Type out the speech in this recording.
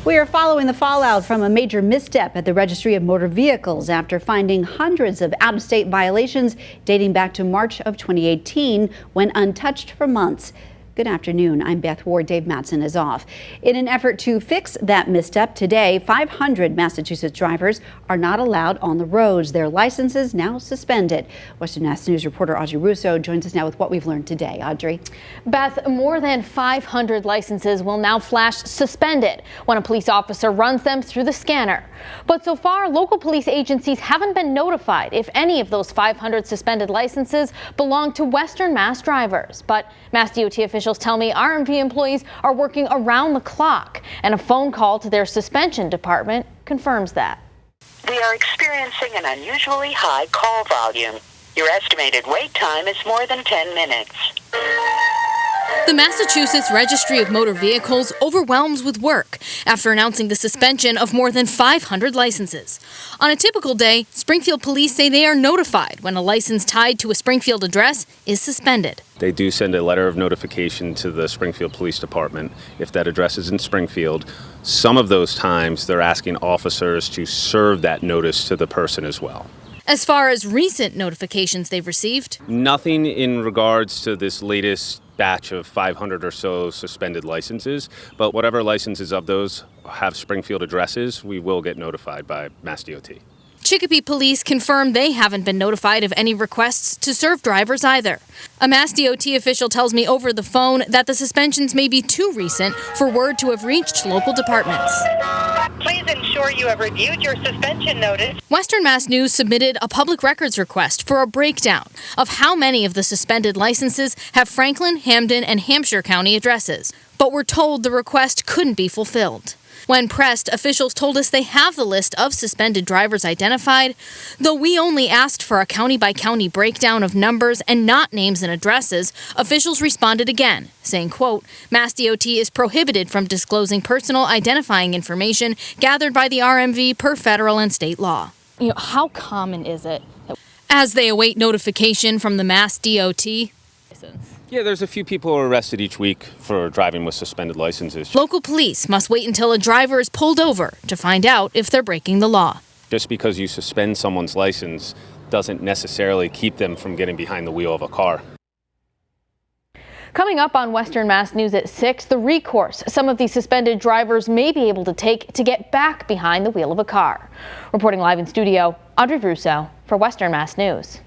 We are following the fallout from a major misstep at the Registry of Motor Vehicles after finding hundreds of out-of-state violations dating back to March of 2018, when untouched for months. Good afternoon. I'm Beth Ward. Dave Mattson is off. In an effort to fix that misstep, today 500 Massachusetts drivers are not allowed on the roads. Their licenses now suspended. Western Mass News reporter Audrey Russo joins us now with what we've learned today. Audrey. Beth, more than 500 licenses will now flash suspended when a police officer runs them through the scanner. But so far, local police agencies haven't been notified if any of those 500 suspended licenses belong to Western Mass drivers. But Mass DOT officials tell me RMV employees are working around the clock, and a phone call to their suspension department confirms that. We are experiencing an unusually high call volume. Your estimated wait time is more than 10 minutes. The Massachusetts Registry of Motor Vehicles overwhelms with work after announcing the suspension of more than 500 licenses. On a typical day, Springfield police say they are notified when a license tied to a Springfield address is suspended. They do send a letter of notification to the Springfield Police Department if that address is in Springfield. Some of those times they're asking officers to serve that notice to the person as well. As far as recent notifications they've received, nothing in regards to this latest batch of 500 or so suspended licenses, but whatever licenses of those have Springfield addresses, we will get notified by Mass DOT. Chicopee police confirm they haven't been notified of any requests to serve drivers either. A Mass DOT official tells me over the phone that the suspensions may be too recent for word to have reached local departments. Please ensure you have reviewed your suspension notice. Western Mass News submitted a public records request for a breakdown of how many of the suspended licenses have Franklin, Hampden, and Hampshire County addresses, but we're told the request couldn't be fulfilled. When pressed, officials told us they have the list of suspended drivers identified, though we only asked for a county-by-county breakdown of numbers and not names and addresses. Officials responded again, saying, quote, Mass DOT is prohibited from disclosing personal identifying information gathered by the RMV per federal and state law. You know, how common is it? As they await notification from the Mass DOT, Yeah, there's a few people who are arrested each week for driving with suspended licenses. Local police must wait until a driver is pulled over to find out if they're breaking the law. Just because you suspend someone's license doesn't necessarily keep them from getting behind the wheel of a car. Coming up on Western Mass News at 6, the recourse some of these suspended drivers may be able to take to get back behind the wheel of a car. Reporting live in studio, Audrey Russo for Western Mass News.